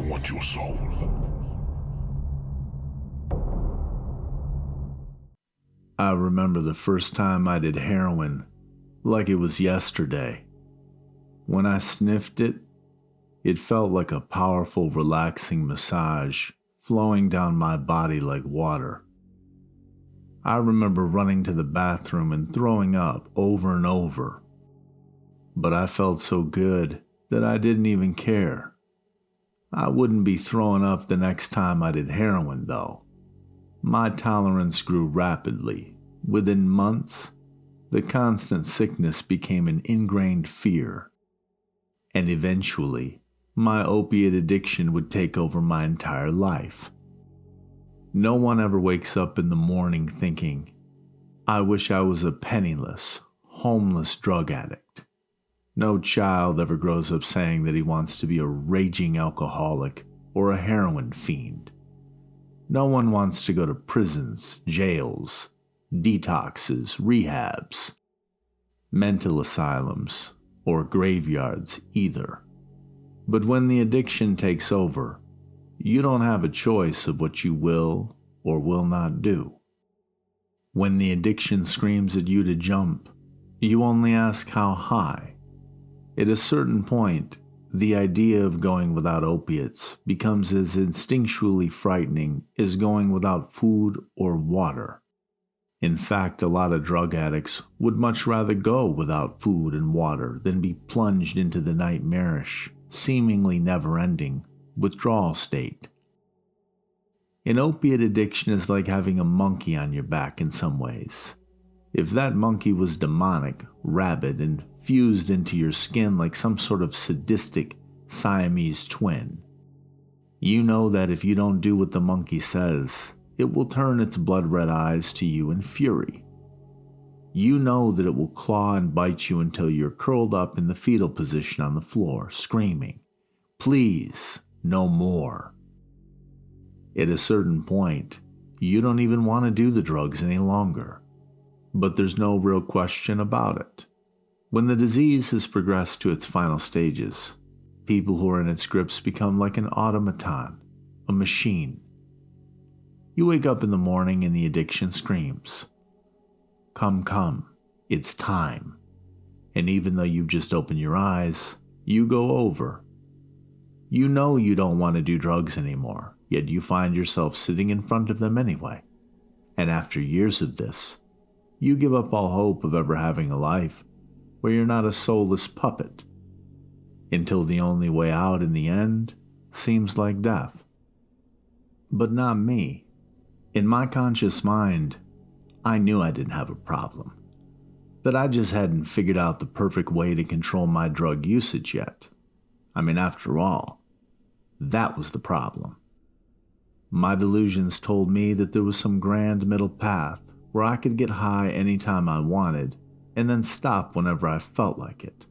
want your soul. I remember the first time I did heroin like it was yesterday. When I sniffed it, it felt like a powerful, relaxing massage flowing down my body like water. I remember running to the bathroom and throwing up over and over. But I felt so good that I didn't even care. I wouldn't be throwing up the next time I did heroin, though. My tolerance grew rapidly. Within months, the constant sickness became an ingrained fear. And eventually, my opiate addiction would take over my entire life. No one ever wakes up in the morning thinking, I wish I was a penniless, homeless drug addict. No child ever grows up saying that he wants to be a raging alcoholic or a heroin fiend. No one wants to go to prisons, jails, detoxes, rehabs, mental asylums, or graveyards either. But when the addiction takes over, you don't have a choice of what you will or will not do. When the addiction screams at you to jump, you only ask how high. At a certain point, the idea of going without opiates becomes as instinctually frightening as going without food or water. In fact, a lot of drug addicts would much rather go without food and water than be plunged into the nightmarish, seemingly never-ending withdrawal state. An opiate addiction is like having a monkey on your back in some ways. If that monkey was demonic, rabid, and fused into your skin like some sort of sadistic Siamese twin, you know that if you don't do what the monkey says, it will turn its blood-red eyes to you in fury. You know that it will claw and bite you until you're curled up in the fetal position on the floor, screaming, "Please, no more." At a certain point, you don't even want to do the drugs any longer. But there's no real question about it. When the disease has progressed to its final stages, people who are in its grips become like an automaton, a machine. You wake up in the morning and the addiction screams, "Come, come, it's time." And even though you've just opened your eyes, you go over. You know you don't want to do drugs anymore, yet you find yourself sitting in front of them anyway. And after years of this, you give up all hope of ever having a life where you're not a soulless puppet, until the only way out in the end seems like death. But not me. In my conscious mind, I knew I didn't have a problem, that I just hadn't figured out the perfect way to control my drug usage yet. I mean, after all, that was the problem. My delusions told me that there was some grand middle path where I could get high anytime I wanted and then stop whenever I felt like it.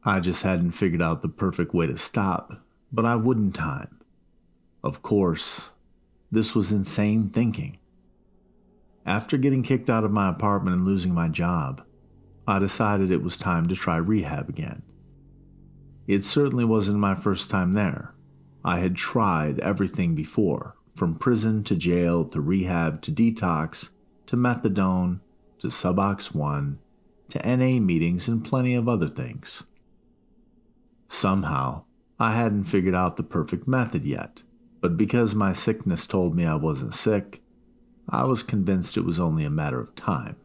I just hadn't figured out the perfect way to stop, but I wouldn't time. Of course, this was insane thinking. After getting kicked out of my apartment and losing my job, I decided it was time to try rehab again. It certainly wasn't my first time there. I had tried everything before, from prison to jail to rehab to detox to methadone to Subox 1 to NA meetings and plenty of other things. Somehow, I hadn't figured out the perfect method yet, but because my sickness told me I wasn't sick, I was convinced it was only a matter of time.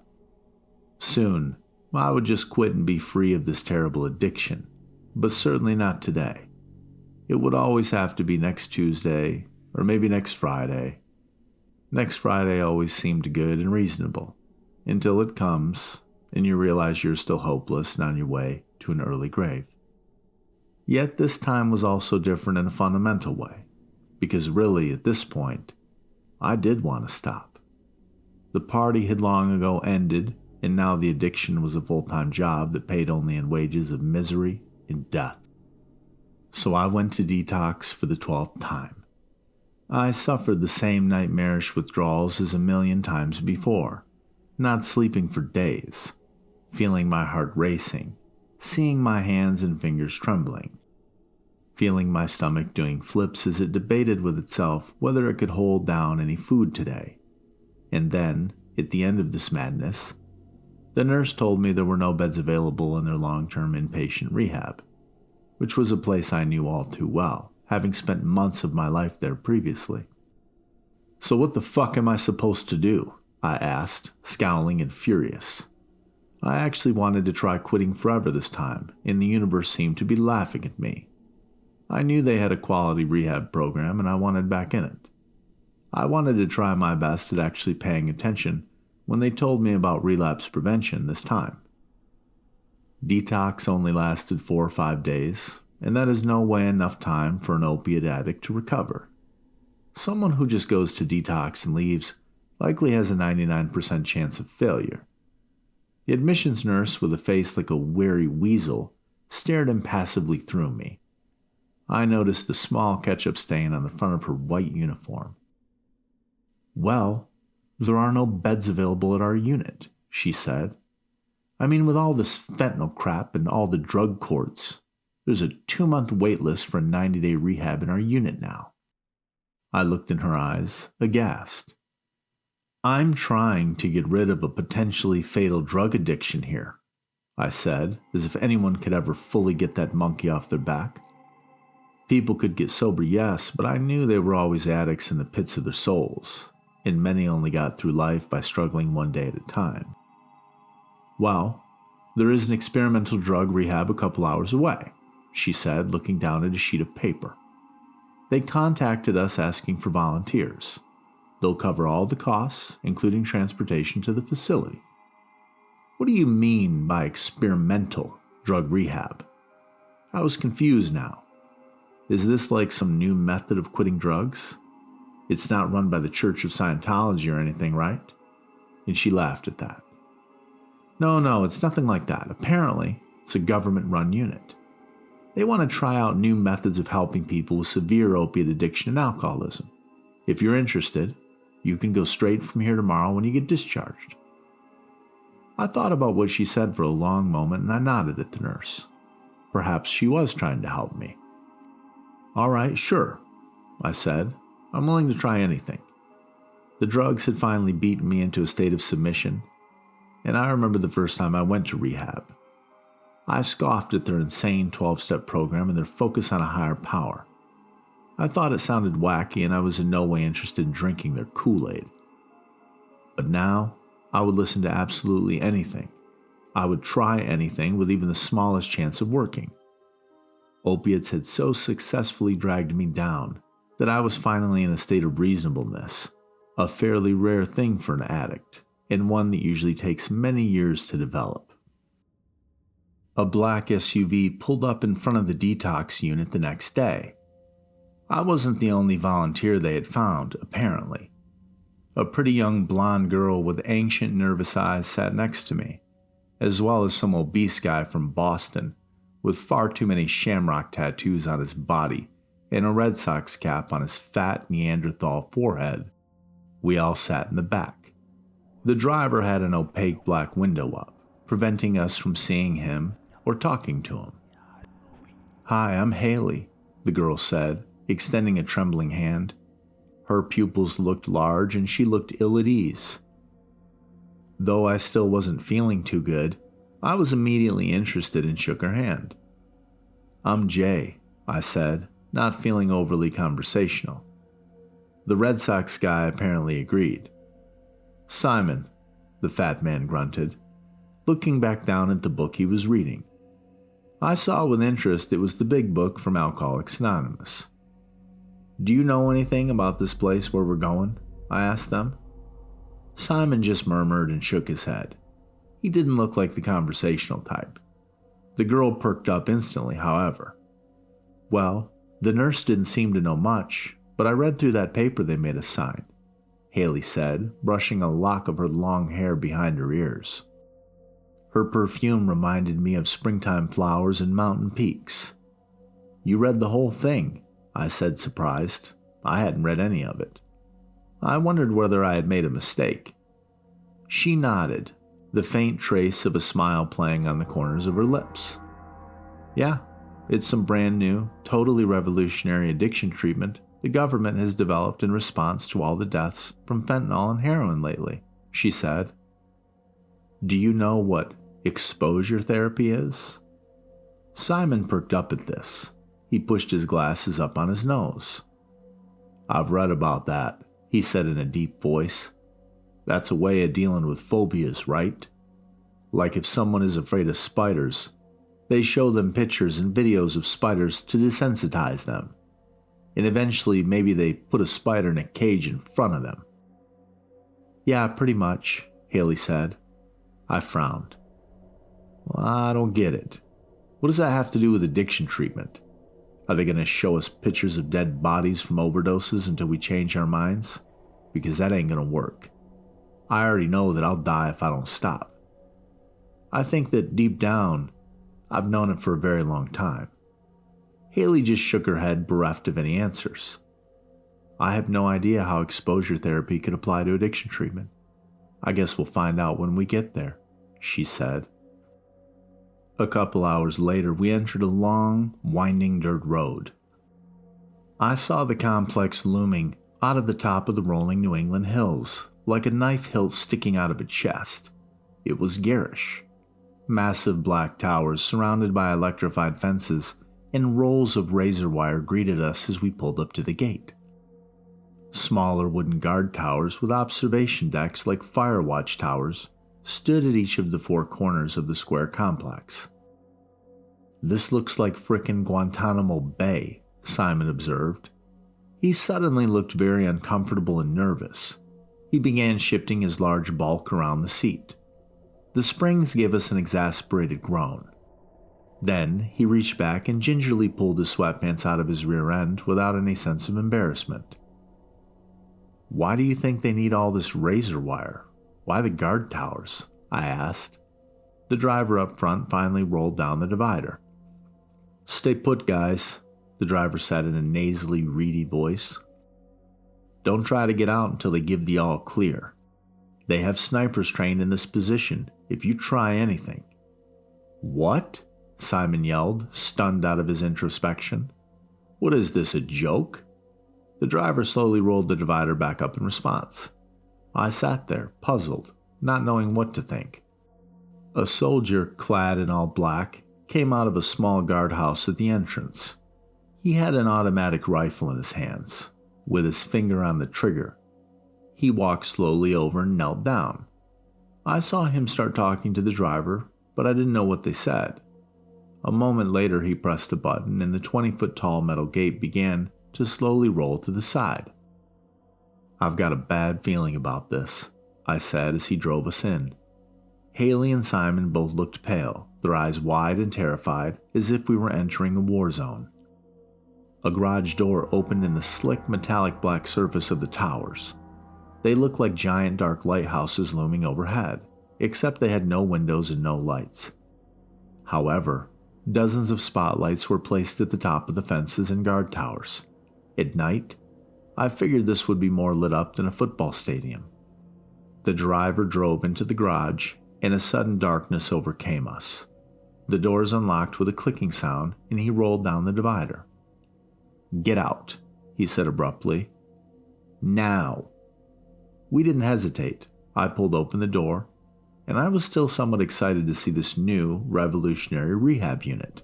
Soon, I would just quit and be free of this terrible addiction, but certainly not today. It would always have to be next Tuesday, or maybe next Friday. Next Friday always seemed good and reasonable, until it comes, and you realize you're still hopeless and on your way to an early grave. Yet this time was also different in a fundamental way, because really, at this point, I did want to stop. The party had long ago ended, and now the addiction was a full-time job that paid only in wages of misery and death. So I went to detox for the 12th time. I suffered the same nightmarish withdrawals as a million times before, not sleeping for days, feeling my heart racing, seeing my hands and fingers trembling, feeling my stomach doing flips as it debated with itself whether it could hold down any food today. And then, at the end of this madness, the nurse told me there were no beds available in their long-term inpatient rehab, which was a place I knew all too well, having spent months of my life there previously. So what the fuck am I supposed to do? I asked, scowling and furious. I actually wanted to try quitting forever this time, and the universe seemed to be laughing at me. I knew they had a quality rehab program, and I wanted back in it. I wanted to try my best at actually paying attention when they told me about relapse prevention this time. Detox only lasted 4 or 5 days, and that is no way enough time for an opiate addict to recover. Someone who just goes to detox and leaves likely has a 99% chance of failure. The admissions nurse, with a face like a wary weasel, stared impassively through me. I noticed the small ketchup stain on the front of her white uniform. "Well, there are no beds available at our unit," she said. "I mean, with all this fentanyl crap and all the drug courts, there's a 2-month wait list for a 90-day rehab in our unit now." I looked in her eyes, aghast. "I'm trying to get rid of a potentially fatal drug addiction here," I said, as if anyone could ever fully get that monkey off their back. People could get sober, yes, but I knew they were always addicts in the pits of their souls, and many only got through life by struggling one day at a time. "Well, there is an experimental drug rehab a couple hours away," she said, looking down at a sheet of paper. "They contacted us asking for volunteers. They'll cover all the costs, including transportation to the facility." "What do you mean by experimental drug rehab?" I was confused now. Is this like some new method of quitting drugs? It's not run by the Church of Scientology or anything, right? And she laughed at that. No, it's nothing like that. Apparently, it's a government-run unit. They want to try out new methods of helping people with severe opiate addiction and alcoholism. If you're interested, you can go straight from here tomorrow when you get discharged." I thought about what she said for a long moment, and I nodded at the nurse. Perhaps she was trying to help me. "All right, sure," I said. "I'm willing to try anything." The drugs had finally beaten me into a state of submission, and I remember the first time I went to rehab. I scoffed at their insane 12-step program and their focus on a higher power. I thought it sounded wacky, and I was in no way interested in drinking their Kool-Aid. But now, I would listen to absolutely anything. I would try anything with even the smallest chance of working. Opiates had so successfully dragged me down that I was finally in a state of reasonableness, a fairly rare thing for an addict, and one that usually takes many years to develop. A black SUV pulled up in front of the detox unit the next day. I wasn't the only volunteer they had found, apparently. A pretty young blonde girl with ancient, nervous eyes sat next to me, as well as some obese guy from Boston with far too many shamrock tattoos on his body and a Red Sox cap on his fat Neanderthal forehead. We all sat in the back. The driver had an opaque black window up, preventing us from seeing him or talking to him. "Hi, I'm Haley," the girl said, extending a trembling hand. Her pupils looked large and she looked ill at ease. Though I still wasn't feeling too good, I was immediately interested and shook her hand. "I'm Jay," I said, not feeling overly conversational. The Red Sox guy apparently agreed. "Simon," the fat man grunted, looking back down at the book he was reading. I saw with interest it was the big book from Alcoholics Anonymous. "Do you know anything about this place where we're going?" I asked them. Simon just murmured and shook his head. He didn't look like the conversational type. The girl perked up instantly, however. "Well, the nurse didn't seem to know much, but I read through that paper they made us sign," Haley said, brushing a lock of her long hair behind her ears. Her perfume reminded me of springtime flowers and mountain peaks. "You read the whole thing," I said, surprised. I hadn't read any of it. I wondered whether I had made a mistake. She nodded, the faint trace of a smile playing on the corners of her lips. "Yeah, It's some brand new, totally revolutionary addiction treatment the government has developed in response to all the deaths from fentanyl and heroin lately, she said. Do you know what exposure therapy is? Simon perked up at this. He pushed his glasses up on his nose. I've read about that, he said in a deep voice. That's a way of dealing with phobias, right? Like if someone is afraid of spiders, they show them pictures and videos of spiders to desensitize them. And eventually maybe they put a spider in a cage in front of them. Yeah, pretty much, Haley said. I frowned. Well, I don't get it. What does that have to do with addiction treatment? Are they going to show us pictures of dead bodies from overdoses until we change our minds? Because that ain't going to work. I already know that I'll die if I don't stop. I think that deep down, I've known it for a very long time. Haley just shook her head, bereft of any answers. I have no idea how exposure therapy could apply to addiction treatment. I guess we'll find out when we get there, she said. A couple hours later, we entered a long, winding dirt road. I saw the complex looming out of the top of the rolling New England hills, like a knife hilt sticking out of a chest. It was garish. Massive black towers surrounded by electrified fences and rolls of razor wire greeted us as we pulled up to the gate. Smaller wooden guard towers with observation decks like fire watch towers stood at each of the four corners of the square complex. This looks like frickin' Guantanamo Bay, Simon observed. He suddenly looked very uncomfortable and nervous. He began shifting his large bulk around the seat. The springs gave us an exasperated groan. Then he reached back and gingerly pulled his sweatpants out of his rear end without any sense of embarrassment. Why do you think they need all this razor wire? Why the guard towers? I asked. The driver up front finally rolled down the divider. Stay put, guys, the driver said in a nasally, reedy voice. Don't try to get out until they give the all clear. They have snipers trained in this position if you try anything. What? Simon yelled, stunned out of his introspection. What is this, a joke? The driver slowly rolled the divider back up in response. I sat there, puzzled, not knowing what to think. A soldier, clad in all black, came out of a small guardhouse at the entrance. He had an automatic rifle in his hands, with his finger on the trigger. He walked slowly over and knelt down. I saw him start talking to the driver, but I didn't know what they said. A moment later, he pressed a button and the 20-foot-tall metal gate began to slowly roll to the side. I've got a bad feeling about this, I said as he drove us in. Haley and Simon both looked pale, their eyes wide and terrified, as if we were entering a war zone. A garage door opened in the slick metallic black surface of the towers. They looked like giant dark lighthouses looming overhead, except they had no windows and no lights. However, dozens of spotlights were placed at the top of the fences and guard towers. At night, I figured this would be more lit up than a football stadium. The driver drove into the garage, and a sudden darkness overcame us. The doors unlocked with a clicking sound, and he rolled down the divider. Get out, he said abruptly. Now. We didn't hesitate. I pulled open the door, and I was still somewhat excited to see this new, revolutionary rehab unit.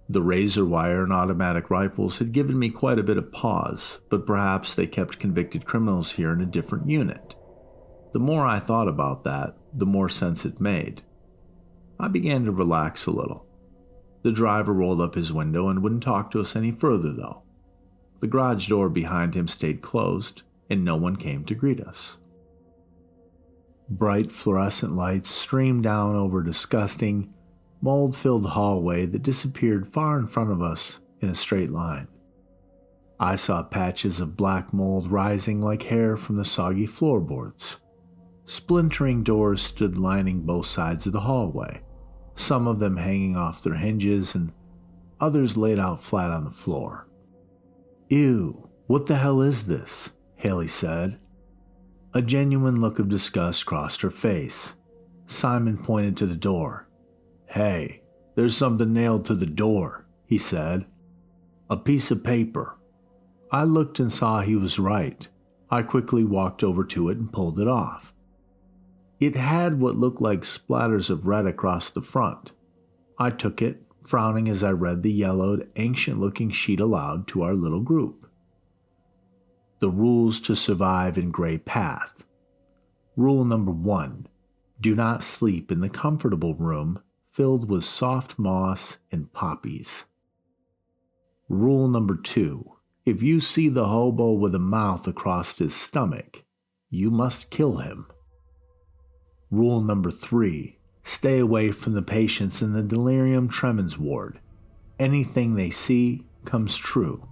The razor wire and automatic rifles had given me quite a bit of pause, but perhaps they kept convicted criminals here in a different unit. The more I thought about that, the more sense it made. I began to relax a little. The driver rolled up his window and wouldn't talk to us any further, though. The garage door behind him stayed closed, and no one came to greet us. Bright fluorescent lights streamed down over a disgusting, mold-filled hallway that disappeared far in front of us in a straight line. I saw patches of black mold rising like hair from the soggy floorboards. Splintering doors stood lining both sides of the hallway, some of them hanging off their hinges and others laid out flat on the floor. Ew, what the hell is this? Haley said. A genuine look of disgust crossed her face. Simon pointed to the door. Hey, there's something nailed to the door, he said. "A piece of paper." I looked and saw he was right. I quickly walked over to it and pulled it off. It had what looked like splatters of red across the front. I took it, frowning as I read the yellowed, ancient-looking sheet aloud to our little group. The rules to survive in Gray Path. Rule number 1. Do not sleep in the comfortable room filled with soft moss and poppies. Rule number 2. If you see the hobo with a mouth across his stomach, you must kill him. Rule number 3. Stay away from the patients in the delirium tremens ward. Anything they see comes true.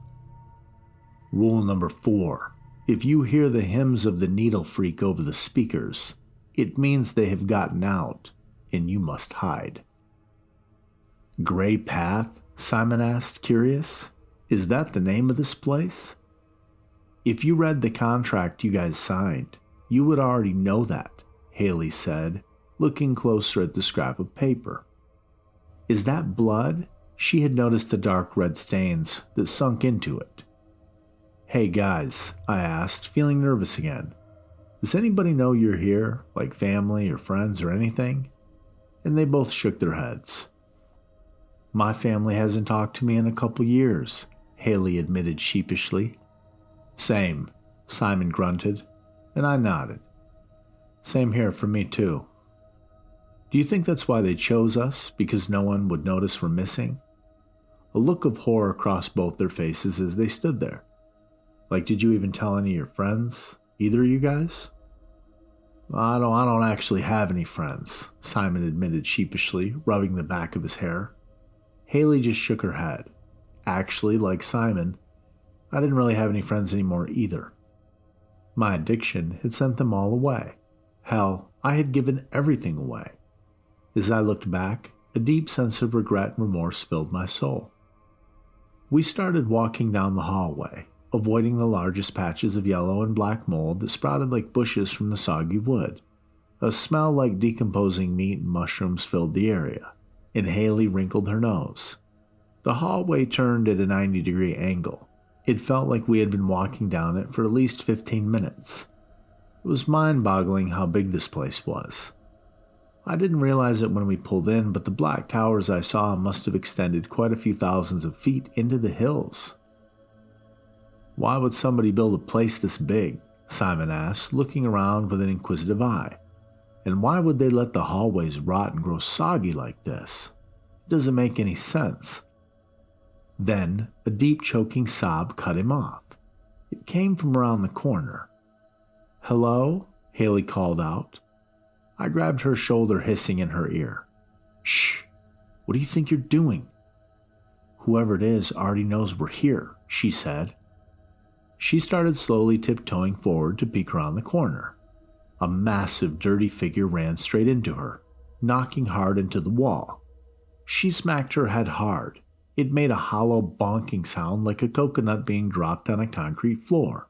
Rule number 4. If you hear the hymns of the needle freak over the speakers, it means they have gotten out, and you must hide. Gray Path? Simon asked, curious. Is that the name of this place? If you read the contract you guys signed, you would already know that, Haley said, looking closer at the scrap of paper. Is that blood? She had noticed the dark red stains that sunk into it. Hey guys, I asked, feeling nervous again. Does anybody know you're here, like family or friends or anything? And they both shook their heads. My family hasn't talked to me in a couple years, Haley admitted sheepishly. Same, Simon grunted, and I nodded. Same here for me too. Do you think that's why they chose us, because no one would notice we're missing? A look of horror crossed both their faces as they stood there. Like, did you even tell any of your friends? Either of you guys? I don't actually have any friends, Simon admitted sheepishly, rubbing the back of his hair. Haley just shook her head. Actually, like Simon, I didn't really have any friends anymore either. My addiction had sent them all away. Hell, I had given everything away. As I looked back, a deep sense of regret and remorse filled my soul. We started walking down the hallway, avoiding the largest patches of yellow and black mold that sprouted like bushes from the soggy wood. A smell like decomposing meat and mushrooms filled the area, and Haley wrinkled her nose. The hallway turned at a 90-degree angle. It felt like we had been walking down it for at least 15 minutes. It was mind-boggling how big this place was. I didn't realize it when we pulled in, but the black towers I saw must have extended quite a few thousands of feet into the hills. Why would somebody build a place this big? Simon asked, looking around with an inquisitive eye. And why would they let the hallways rot and grow soggy like this? It doesn't make any sense. Then, a deep choking sob cut him off. It came from around the corner. "Hello?" Haley called out. I grabbed her shoulder, hissing in her ear. "Shh! What do you think you're doing?" "Whoever it is already knows we're here," she said. She started slowly tiptoeing forward to peek around the corner. A massive, dirty figure ran straight into her, knocking hard into the wall. She smacked her head hard. It made a hollow, bonking sound like a coconut being dropped on a concrete floor.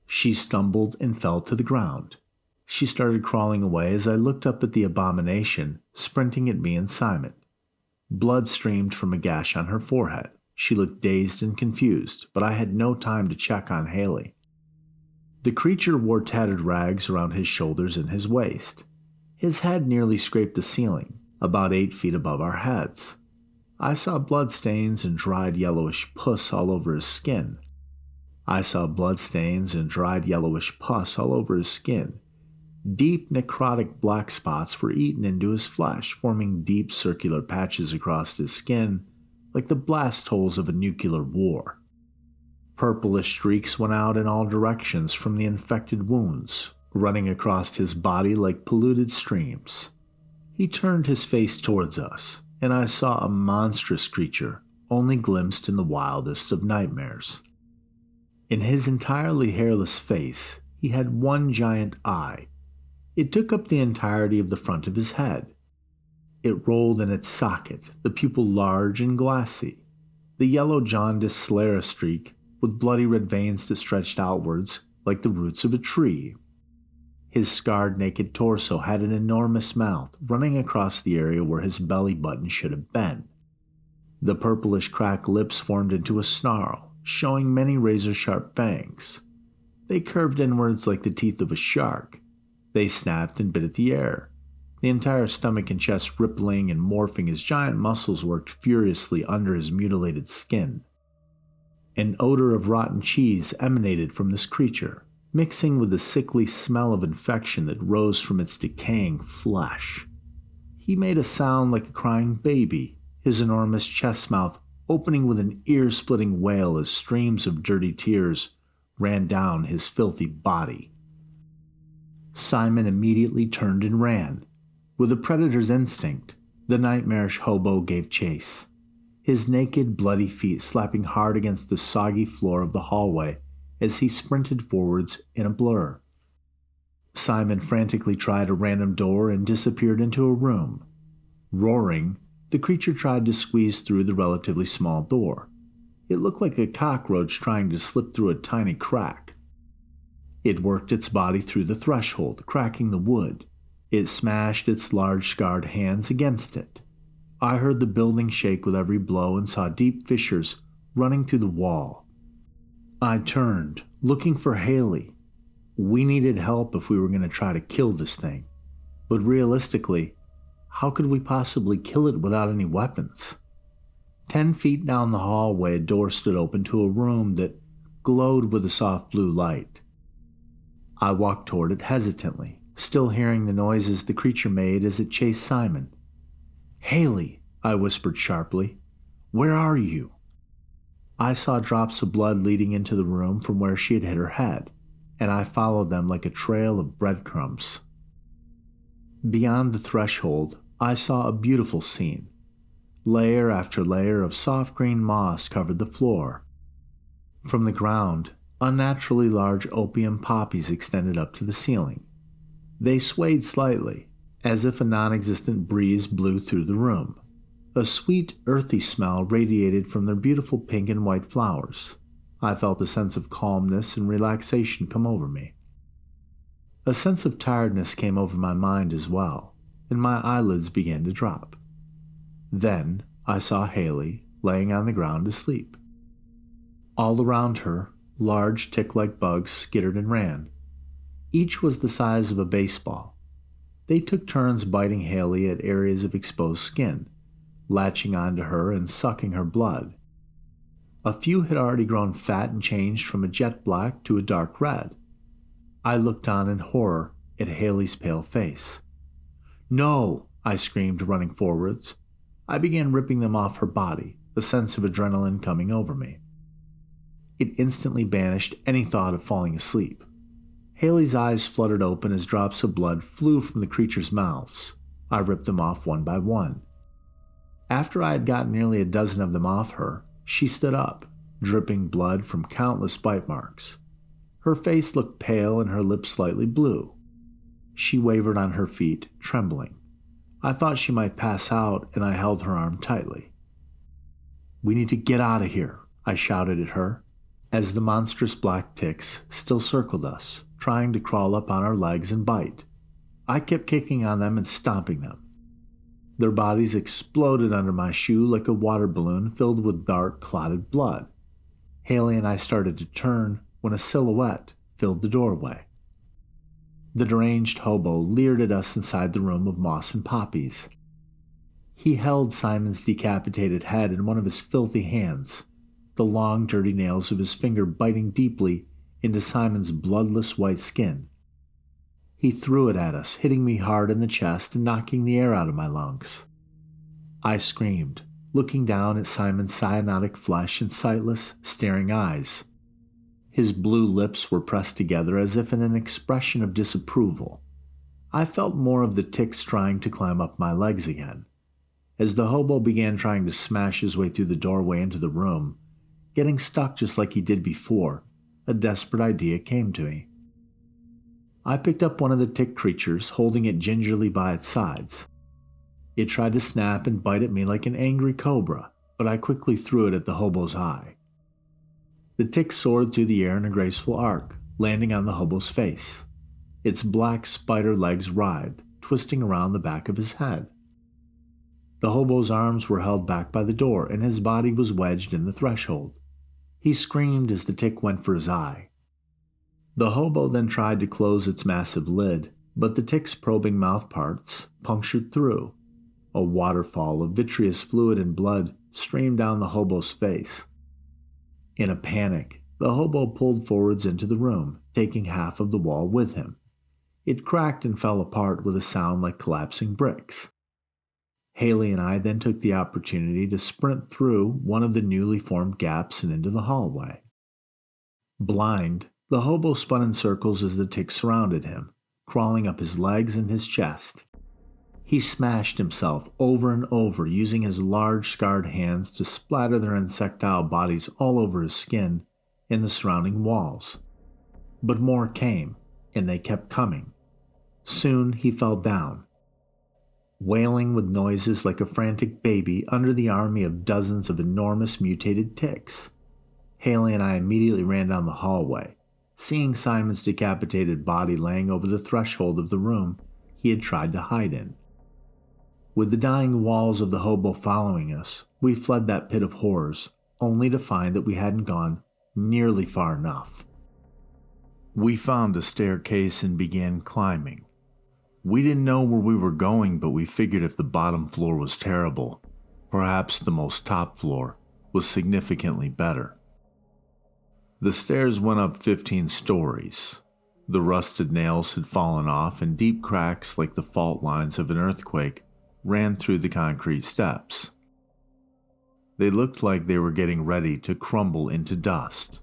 She stumbled and fell to the ground. She started crawling away as I looked up at the abomination, sprinting at me and Simon. Blood streamed from a gash on her forehead. She looked dazed and confused, but I had no time to check on Haley. The creature wore tattered rags around his shoulders and his waist. His head nearly scraped the ceiling, about 8 feet above our heads. I saw blood stains and dried yellowish pus all over his skin. Deep necrotic black spots were eaten into his flesh, forming deep circular patches across his skin, like the blast holes of a nuclear war. Purplish streaks went out in all directions from the infected wounds, running across his body like polluted streams. He turned his face towards us, and I saw a monstrous creature, only glimpsed in the wildest of nightmares. In his entirely hairless face, he had one giant eye. It took up the entirety of the front of his head. It rolled in its socket, the pupil large and glassy. The yellow jaundice sclera streak, with bloody red veins that stretched outwards like the roots of a tree. His scarred naked torso had an enormous mouth running across the area where his belly button should have been. The purplish cracked lips formed into a snarl, showing many razor-sharp fangs. They curved inwards like the teeth of a shark. They snapped and bit at the air, the entire stomach and chest rippling and morphing as giant muscles worked furiously under his mutilated skin. An odor of rotten cheese emanated from this creature, mixing with the sickly smell of infection that rose from its decaying flesh. He made a sound like a crying baby, his enormous chest mouth opening with an ear-splitting wail as streams of dirty tears ran down his filthy body. Simon immediately turned and ran. With a predator's instinct, the nightmarish hobo gave chase, his naked, bloody feet slapping hard against the soggy floor of the hallway as he sprinted forwards in a blur. Simon frantically tried a random door and disappeared into a room. Roaring, the creature tried to squeeze through the relatively small door. It looked like a cockroach trying to slip through a tiny crack. It worked its body through the threshold, cracking the wood. It smashed its large scarred hands against it. I heard the building shake with every blow and saw deep fissures running through the wall. I turned, looking for Haley. We needed help if we were going to try to kill this thing. But realistically, how could we possibly kill it without any weapons? 10 feet down the hallway, a door stood open to a room that glowed with a soft blue light. I walked toward it hesitantly, still hearing the noises the creature made as it chased Simon. "Haley," I whispered sharply, "where are you?" I saw drops of blood leading into the room from where she had hit her head, and I followed them like a trail of breadcrumbs. Beyond the threshold, I saw a beautiful scene. Layer after layer of soft green moss covered the floor. From the ground, unnaturally large opium poppies extended up to the ceiling. They swayed slightly, as if a non-existent breeze blew through the room. A sweet, earthy smell radiated from their beautiful pink and white flowers. I felt a sense of calmness and relaxation come over me. A sense of tiredness came over my mind as well, and my eyelids began to drop. Then I saw Haley laying on the ground asleep. All around her, large tick-like bugs skittered and ran. Each was the size of a baseball. They took turns biting Haley at areas of exposed skin, latching onto her and sucking her blood. A few had already grown fat and changed from a jet black to a dark red. I looked on in horror at Haley's pale face. "No!" I screamed, running forwards. I began ripping them off her body, a sense of adrenaline coming over me. It instantly banished any thought of falling asleep. Haley's eyes fluttered open as drops of blood flew from the creature's mouths. I ripped them off one by one. After I had gotten nearly a dozen of them off her, she stood up, dripping blood from countless bite marks. Her face looked pale and her lips slightly blue. She wavered on her feet, trembling. I thought she might pass out, and I held her arm tightly. "We need to get out of here," I shouted at her, as the monstrous black ticks still circled us, trying to crawl up on our legs and bite. I kept kicking on them and stomping them. Their bodies exploded under my shoe like a water balloon filled with dark, clotted blood. Haley and I started to turn when a silhouette filled the doorway. The deranged hobo leered at us inside the room of moss and poppies. He held Simon's decapitated head in one of his filthy hands, the long, dirty nails of his finger biting deeply into Simon's bloodless white skin. He threw it at us, hitting me hard in the chest and knocking the air out of my lungs. I screamed, looking down at Simon's cyanotic flesh and sightless, staring eyes. His blue lips were pressed together as if in an expression of disapproval. I felt more of the ticks trying to climb up my legs again. As the hobo began trying to smash his way through the doorway into the room, getting stuck just like he did before, a desperate idea came to me. I picked up one of the tick creatures, holding it gingerly by its sides. It tried to snap and bite at me like an angry cobra, but I quickly threw it at the hobo's eye. The tick soared through the air in a graceful arc, landing on the hobo's face. Its black spider legs writhed, twisting around the back of his head. The hobo's arms were held back by the door, and his body was wedged in the threshold. He screamed as the tick went for his eye. The hobo then tried to close its massive lid, but the tick's probing mouth parts punctured through. A waterfall of vitreous fluid and blood streamed down the hobo's face. In a panic, the hobo pulled forwards into the room, taking half of the wall with him. It cracked and fell apart with a sound like collapsing bricks. Haley and I then took the opportunity to sprint through one of the newly formed gaps and into the hallway. Blind, the hobo spun in circles as the tick surrounded him, crawling up his legs and his chest. He smashed himself over and over, using his large scarred hands to splatter their insectile bodies all over his skin and the surrounding walls. But more came, and they kept coming. Soon he fell down, wailing with noises like a frantic baby under the army of dozens of enormous mutated ticks. Haley and I immediately ran down the hallway, seeing Simon's decapitated body laying over the threshold of the room he had tried to hide in. With the dying walls of the hobo following us, we fled that pit of horrors, only to find that we hadn't gone nearly far enough. We found a staircase and began climbing. We didn't know where we were going, but we figured if the bottom floor was terrible, perhaps the most top floor was significantly better. The stairs went up 15 stories. The rusted nails had fallen off, and deep cracks like the fault lines of an earthquake ran through the concrete steps. They looked like they were getting ready to crumble into dust.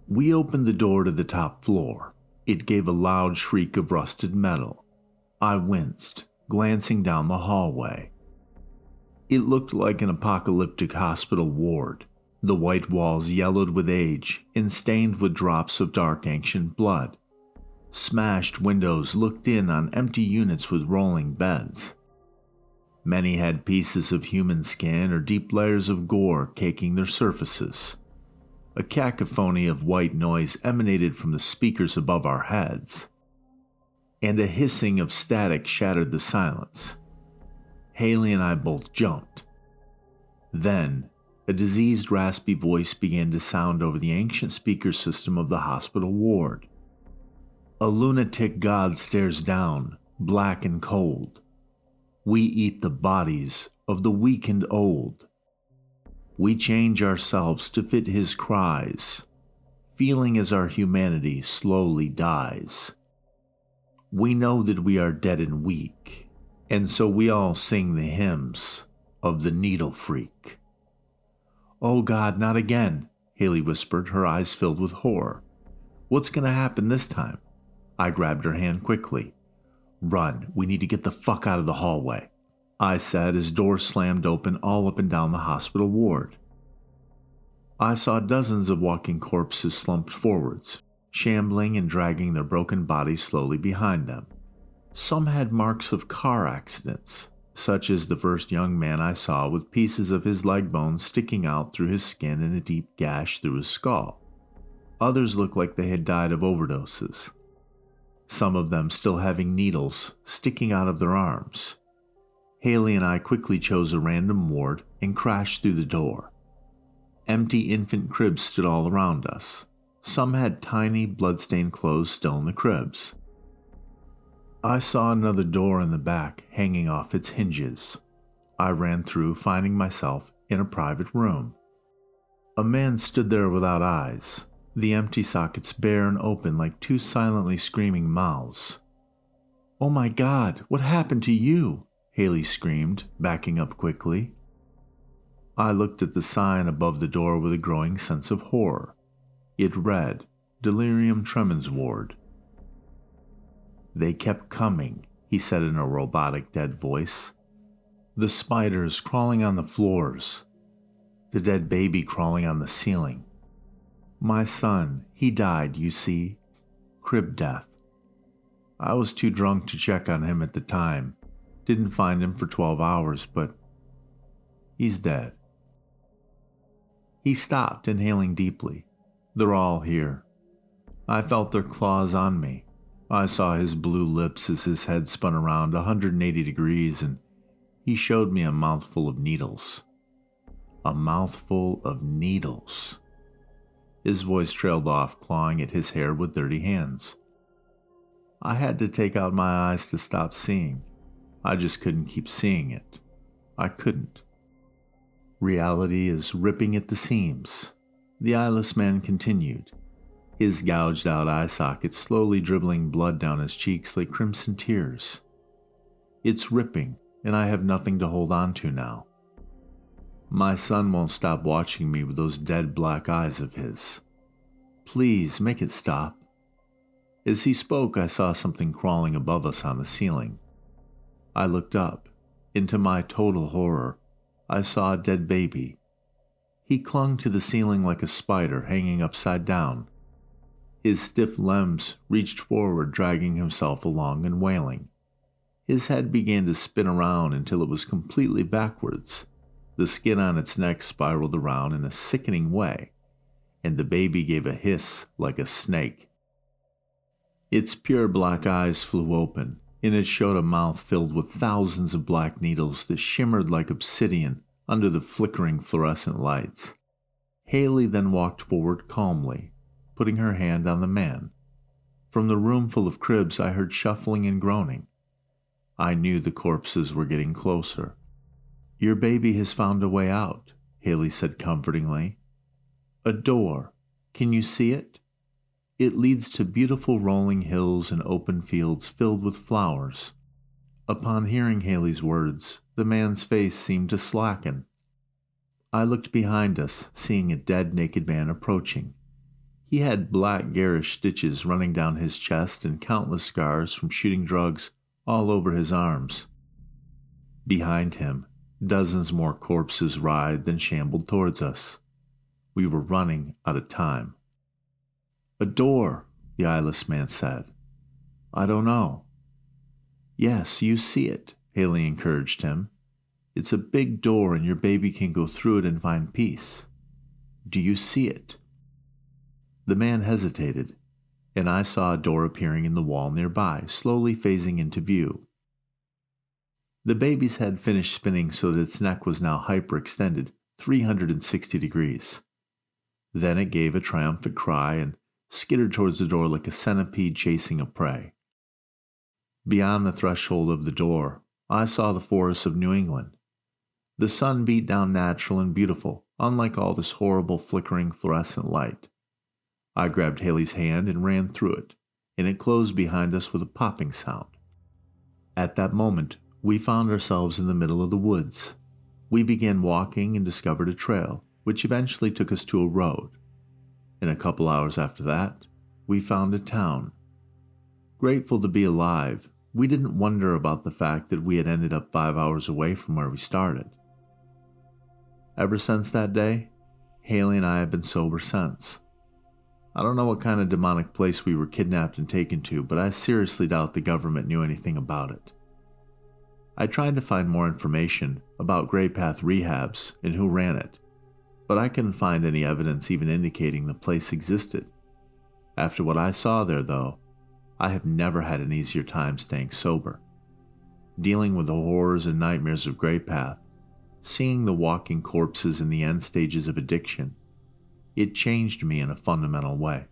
We opened the door to the top floor. It gave a loud shriek of rusted metal. I winced, glancing down the hallway. It looked like an apocalyptic hospital ward, the white walls yellowed with age and stained with drops of dark ancient blood. Smashed windows looked in on empty units with rolling beds. Many had pieces of human skin or deep layers of gore caking their surfaces. A cacophony of white noise emanated from the speakers above our heads, and a hissing of static shattered the silence. Haley and I both jumped. Then, a diseased, raspy voice began to sound over the ancient speaker system of the hospital ward. A lunatic god stares down, black and cold. We eat the bodies of the weak and old. We change ourselves to fit his cries, feeling as our humanity slowly dies. We know that we are dead and weak, and so we all sing the hymns of the needle freak. "Oh God, not again," Haley whispered, her eyes filled with horror. "What's going to happen this time?" I grabbed her hand quickly. "Run, we need to get the fuck out of the hallway," I said as doors slammed open all up and down the hospital ward. I saw dozens of walking corpses slumped forwards, shambling and dragging their broken bodies slowly behind them. Some had marks of car accidents, such as the first young man I saw with pieces of his leg bones sticking out through his skin and a deep gash through his skull. Others looked like they had died of overdoses, some of them still having needles sticking out of their arms. Haley and I quickly chose a random ward and crashed through the door. Empty infant cribs stood all around us. Some had tiny, blood-stained clothes still in the cribs. I saw another door in the back hanging off its hinges. I ran through, finding myself in a private room. A man stood there without eyes, the empty sockets bare and open like two silently screaming mouths. "Oh my God, what happened to you?" Haley screamed, backing up quickly. I looked at the sign above the door with a growing sense of horror. It read, "Delirium Tremens Ward." "They kept coming," he said in a robotic, dead voice. "The spiders crawling on the floors. The dead baby crawling on the ceiling. My son, he died, you see. Crib death. I was too drunk to check on him at the time. Didn't find him for 12 hours, but he's dead." He stopped, inhaling deeply. "They're all here. I felt their claws on me. I saw his blue lips as his head spun around 180 degrees, and he showed me a mouthful of needles. A mouthful of needles. His voice trailed off, clawing at his hair with dirty hands. I had to take out my eyes to stop seeing. I just couldn't keep seeing it. I couldn't. Reality is ripping at the seams, the eyeless man continued, his gouged out eye sockets slowly dribbling blood down his cheeks like crimson tears. It's ripping, and I have nothing to hold on to now. My son won't stop watching me with those dead black eyes of his. Please, make it stop. As he spoke, I saw something crawling above us on the ceiling. I looked up. Into my total horror, I saw a dead baby. He clung to the ceiling like a spider hanging upside down. His stiff limbs reached forward, dragging himself along and wailing. His head began to spin around until it was completely backwards. The skin on its neck spiraled around in a sickening way, and the baby gave a hiss like a snake. Its pure black eyes flew open, and it showed a mouth filled with thousands of black needles that shimmered like obsidian under the flickering fluorescent lights. Haley then walked forward calmly, putting her hand on the man. From the room full of cribs, I heard shuffling and groaning. I knew the corpses were getting closer. Your baby has found a way out, Haley said comfortingly. A door. Can you see it? It leads to beautiful rolling hills and open fields filled with flowers. Upon hearing Haley's words, the man's face seemed to slacken. I looked behind us, seeing a dead, naked man approaching. He had black, garish stitches running down his chest and countless scars from shooting drugs all over his arms. Behind him, dozens more corpses writhed and shambled towards us. We were running out of time. A door, the eyeless man said. I don't know. Yes, you see it, Haley encouraged him. It's a big door and your baby can go through it and find peace. Do you see it? The man hesitated, and I saw a door appearing in the wall nearby, slowly phasing into view. The baby's head finished spinning so that its neck was now hyperextended, 360 degrees. Then it gave a triumphant cry and skittered towards the door like a centipede chasing a prey. Beyond the threshold of the door, I saw the forests of New England. The sun beat down natural and beautiful, unlike all this horrible flickering fluorescent light. I grabbed Haley's hand and ran through it, and it closed behind us with a popping sound. At that moment, we found ourselves in the middle of the woods. We began walking and discovered a trail, which eventually took us to a road. And a couple hours after that, we found a town. Grateful to be alive, we didn't wonder about the fact that we had ended up 5 hours away from where we started. Ever since that day, Haley and I have been sober since. I don't know what kind of demonic place we were kidnapped and taken to, but I seriously doubt the government knew anything about it. I tried to find more information about Gray Path Rehabs and who ran it, but I couldn't find any evidence even indicating the place existed. After what I saw there, though, I have never had an easier time staying sober. Dealing with the horrors and nightmares of Gray Path, seeing the walking corpses in the end stages of addiction, it changed me in a fundamental way.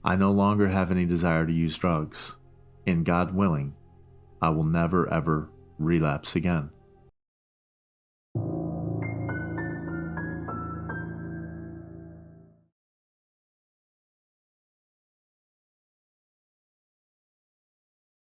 I no longer have any desire to use drugs, and God willing, I will never ever relapse again.